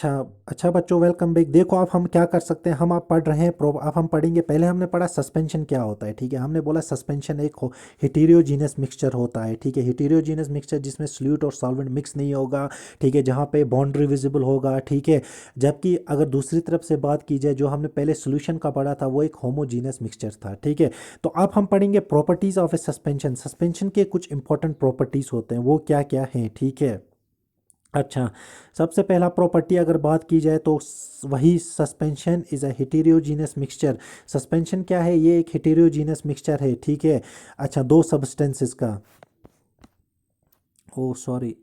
अच्छा अच्छा बच्चों, वेलकम बैक। देखो अब हम क्या कर सकते हैं, हम आप पढ़ रहे हैं अब हम पढ़ेंगे। पहले हमने पढ़ा सस्पेंशन क्या होता है, ठीक है। हमने बोला सस्पेंशन एक हेटेरोजीनस मिक्सचर होता है, ठीक है। हेटेरोजीनस मिक्सचर जिसमें सॉल्यूट और सॉल्वेंट मिक्स नहीं होगा, ठीक है, जहाँ पे बाउंड्री विजिबल होगा, ठीक है। जबकि अगर दूसरी तरफ से बात की जाए, जो हमने पहले सोल्यूशन का पढ़ा था वो एक होमोजीनस मिक्सचर था, ठीक है। तो अब हम पढ़ेंगे properties of A suspension. Suspension के कुछ इंपॉर्टेंट प्रॉपर्टीज़ होते हैं, वो क्या क्या हैं, ठीक है। अच्छा, सबसे पहला प्रॉपर्टी अगर बात की जाए तो वही suspension is a heterogeneous mixture. Suspension क्या है, ये एक हेटेरोजीनस मिक्सचर है, ठीक है। अच्छा, दो सब्सटेंसेस का, ओ सॉरी,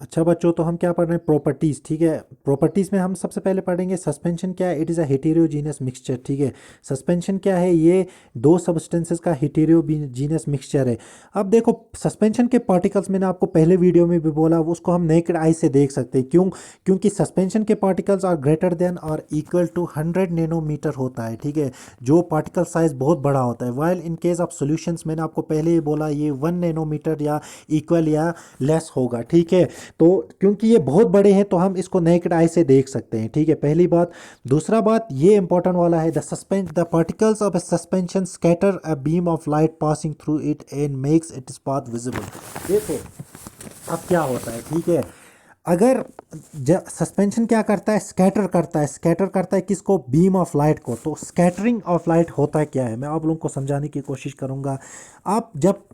अच्छा बच्चों, तो हम क्या पढ़ रहे हैं, प्रॉपर्टीज़, ठीक है। प्रॉपर्टीज़ में हम सबसे पहले पढ़ेंगे सस्पेंशन क्या है, it is a heterogeneous mixture, ठीक है। सस्पेंशन क्या है, ये दो सब्सटेंसेस का हेटेरोजीनस मिक्सचर है। अब देखो, सस्पेंशन के पार्टिकल्स मैंने आपको पहले वीडियो में भी बोला, वो उसको हम नेकेड आई से देख सकते हैं। क्यों? क्योंकि सस्पेंशन के पार्टिकल्स आर ग्रेटर देन और इक्वल टू 100 नैनोमीटर होता है, ठीक है। जो पार्टिकल साइज बहुत बड़ा होता है। While in case of solutions, मैंने आपको पहले ही बोला, ये 1 नैनोमीटर या इक्वल या लेस होगा, ठीक है। तो क्योंकि ये बहुत बड़े हैं तो हम इसको नेकेड आई से देख सकते हैं, ठीक है, पहली बात। दूसरा बात, ये इंपॉर्टेंट वाला है, the particles of A suspension scatter a beam of light passing through it and makes its path visible. देखो अब क्या होता है, ठीक है। अगर सस्पेंशन क्या करता है, स्कैटर करता है। स्कैटर करता है किसको, बीम ऑफ लाइट को। तो स्कैटरिंग ऑफ लाइट होता क्या है, मैं आप लोगों को समझाने की कोशिश करूंगा। आप जब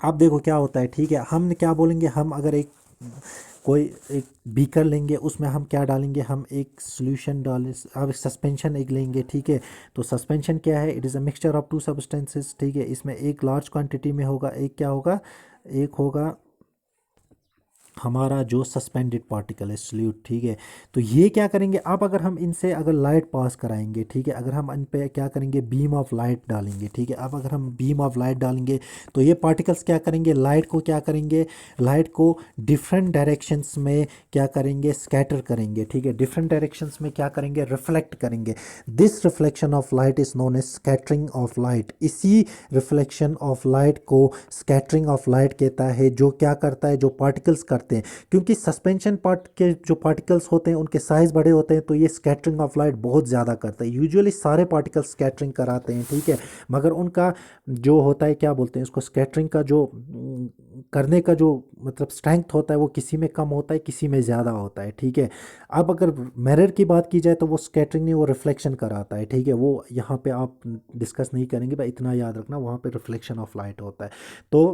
आप देखो क्या होता है, ठीक है। हम क्या बोलेंगे, हम अगर एक कोई एक बीकर लेंगे, उसमें हम क्या डालेंगे, हम एक सॉल्यूशन डालें, अब सस्पेंशन एक लेंगे, ठीक है। तो सस्पेंशन क्या है, it is a mixture of to substances, ठीक है। इसमें एक लार्ज क्वांटिटी में होगा, एक क्या होगा, एक होगा हमारा जो सस्पेंडेड पार्टिकल है, सल्यूट, ठीक है। तो ये क्या करेंगे, अब अगर हम इनसे अगर लाइट पास कराएंगे, ठीक है, अगर हम इन पे क्या करेंगे, बीम ऑफ लाइट डालेंगे, ठीक है। अब अगर हम बीम ऑफ लाइट डालेंगे तो ये पार्टिकल्स क्या करेंगे, लाइट को क्या करेंगे, लाइट को डिफरेंट डायरेक्शंस में क्या करेंगे, स्कैटर करेंगे, ठीक है। डिफरेंट डायरेक्शंस में क्या करेंगे, रिफ्लेक्ट करेंगे। This reflection of light is known as scattering of light. इसी रिफ्लेक्शन ऑफ लाइट को स्कैटरिंग ऑफ लाइट कहता है, जो क्या करता है, जो पार्टिकल्स करते हैं। क्योंकि सस्पेंशन पार्ट के जो पार्टिकल्स होते हैं उनके साइज बड़े होते हैं, तो ये स्कैटरिंग ऑफ लाइट बहुत ज़्यादा करता है। यूजुअली सारे पार्टिकल्स स्कैटरिंग कराते हैं, ठीक है। मगर उनका जो होता है, क्या बोलते हैं इसको, स्कैटरिंग का जो करने का जो मतलब स्ट्रेंथ होता है, वो किसी में कम होता है, किसी में ज़्यादा होता है, ठीक है। अब अगर मिरर की बात की जाए तो वो स्कैटरिंग नहीं, वो रिफ्लेक्शन कराता है, ठीक है। वो यहाँ पे आप डिस्कस नहीं करेंगे, भाई इतना याद रखना, वहाँ पे रिफ्लेक्शन ऑफ लाइट होता है। तो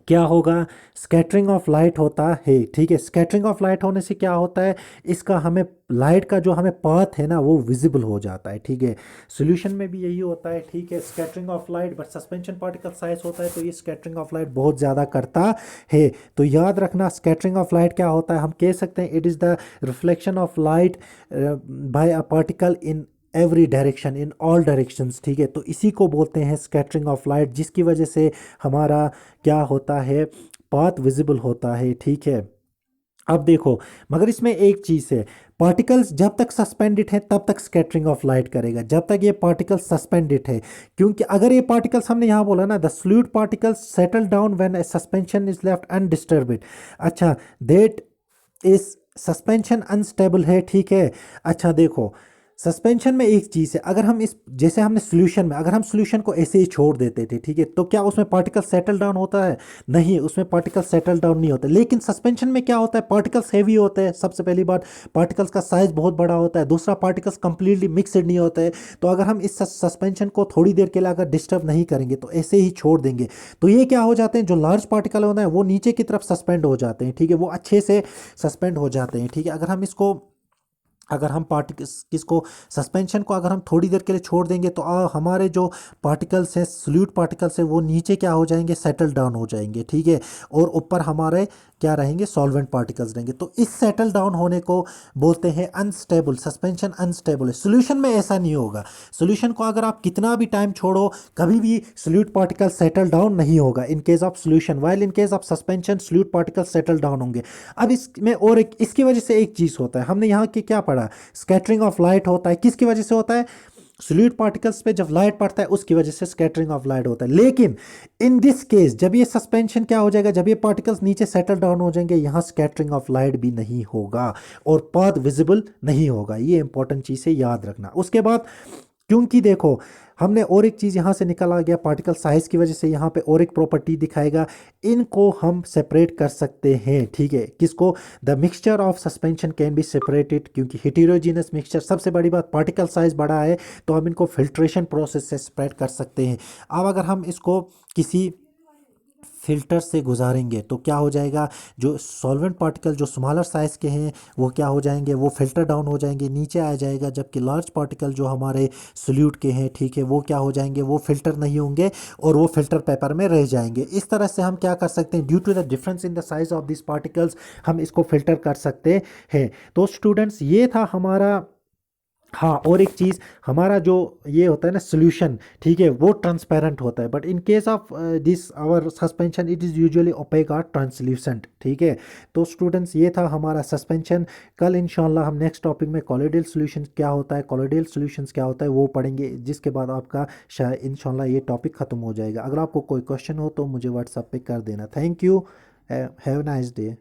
क्या होगा, स्कैटरिंग ऑफ लाइट होता है, ठीक है। स्कैटरिंग ऑफ लाइट होने से क्या होता है, इसका हमें लाइट का जो हमें पाथ है ना, वो विजिबल हो जाता है, ठीक है। सॉल्यूशन में भी यही होता है, ठीक है, scattering of light. But suspension particle size होता है तो ये स्कैटरिंग ऑफ लाइट बहुत ज़्यादा करता है। तो याद रखना, स्कैटरिंग ऑफ लाइट क्या होता है, हम कह सकते हैं it is the reflection of light by a particle in every direction, in all directions, ठीक है। तो इसी को बोलते हैं स्कैटरिंग ऑफ लाइट, जिसकी वजह से हमारा क्या होता है, पाथ विजिबल होता है, ठीक है। अब देखो, मगर इसमें एक चीज़ है, पार्टिकल्स जब तक सस्पेंडेड है तब तक स्कैटरिंग ऑफ लाइट करेगा, जब तक ये पार्टिकल्स सस्पेंडेड है। क्योंकि अगर ये पार्टिकल्स, हमने यहाँ बोला ना, the fluid particles settle down when A suspension is left undisturbed. अच्छा, देट इज सस्पेंशन अनस्टेबल है, ठीक है। अच्छा देखो, सस्पेंशन में एक चीज़ है, अगर हम इस जैसे हमने सॉल्यूशन में, अगर हम सॉल्यूशन को ऐसे ही छोड़ देते थे, ठीक है, तो क्या उसमें पार्टिकल सेटल डाउन होता है? नहीं, उसमें पार्टिकल सेटल डाउन नहीं होता। लेकिन सस्पेंशन में क्या होता है, पार्टिकल्स हैवी होते हैं, सबसे पहली बात, पार्टिकल्स का साइज बहुत बड़ा होता है। दूसरा, पार्टिकल्स कंप्लीटली मिक्सड नहीं होते हैं। तो अगर हम इस सस्पेंशन को थोड़ी देर के लिए अगर डिस्टर्ब नहीं करेंगे, तो ऐसे ही छोड़ देंगे, तो ये क्या हो जाते हैं, जो लार्ज पार्टिकल होते हैं वो नीचे की तरफ सस्पेंड हो जाते हैं, ठीक है, वो अच्छे से सस्पेंड हो जाते हैं, ठीक है। अगर हम पार्टिकल्स किसको, सस्पेंशन को अगर हम थोड़ी देर के लिए छोड़ देंगे, तो हमारे जो पार्टिकल्स हैं, सॉल्यूट पार्टिकल्स हैं, वो नीचे क्या हो जाएंगे, सेटल डाउन हो जाएंगे, ठीक है। और ऊपर हमारे क्या रहेंगे, सॉल्वेंट पार्टिकल्स रहेंगे। तो इस सेटल डाउन होने को बोलते हैं अनस्टेबल। सस्पेंशन अनस्टेबल है, सॉल्यूशन में ऐसा नहीं होगा। सॉल्यूशन को अगर आप कितना भी टाइम छोड़ो, कभी भी सॉल्यूट पार्टिकल सेटल डाउन नहीं होगा इन case of solution, while in case of suspension solute particle settle down होंगे। अब इसमें और इसकी वजह से एक चीज़ होता है, हमने यहाँ की क्या पढ़ा, स्कैटरिंग ऑफ लाइट होता है, किसकी वजह से होता है, सोल्यूट पार्टिकल्स पे जब लाइट पड़ता है उसकी वजह से स्कैटरिंग ऑफ लाइट होता है। लेकिन इन दिस केस जब ये सस्पेंशन क्या हो जाएगा, जब ये पार्टिकल्स नीचे सेटल डाउन हो जाएंगे, यहाँ स्कैटरिंग ऑफ लाइट भी नहीं होगा और पाथ विजिबल नहीं होगा। ये इंपॉर्टेंट चीज़ है, याद रखना। उसके बाद क्योंकि देखो हमने और एक चीज़ यहाँ से निकल आ गया, पार्टिकल साइज की वजह से यहाँ पे और एक प्रॉपर्टी दिखाएगा, इनको हम सेपरेट कर सकते हैं, ठीक है। किसको? The mixture of suspension can be separated, क्योंकि हेटेरोजीनस मिक्सचर, सबसे बड़ी बात पार्टिकल साइज बड़ा है तो हम इनको फिल्ट्रेशन प्रोसेस से सेपरेट कर सकते हैं। अब अगर हम इसको किसी फिल्टर से गुजारेंगे तो क्या हो जाएगा, जो सॉल्वेंट पार्टिकल जो स्मॉलर साइज़ के हैं वो क्या हो जाएंगे, वो फिल्टर डाउन हो जाएंगे, नीचे आ जाएगा, जबकि लार्ज पार्टिकल जो हमारे सोल्यूट के हैं, ठीक है, वो क्या हो जाएंगे, वो फिल्टर नहीं होंगे और वो फिल्टर पेपर में रह जाएंगे। इस तरह से हम क्या कर सकते हैं, due to the difference in the size of this particles हम इसको फिल्टर कर सकते हैं। तो स्टूडेंट्स ये था हमारा। हाँ, और एक चीज़, हमारा जो ये होता है ना सोल्यूशन, ठीक है, वो ट्रांसपेरेंट होता है, but in case of this our suspension it is usually opaque और ट्रांसल्यूसेंट, ठीक है। तो स्टूडेंट्स ये था हमारा सस्पेंशन। कल इंशाल्लाह हम नेक्स्ट टॉपिक में कॉलोइडल सॉल्यूशन क्या होता है, कॉलोइडल सॉल्यूशंस क्या होता है वो पढ़ेंगे, जिसके बाद आपका शायद इंशाल्लाह ये टॉपिक ख़त्म हो जाएगा। अगर आपको कोई क्वेश्चन हो तो मुझे व्हाट्सएप पे कर देना। Thank you, have a nice day.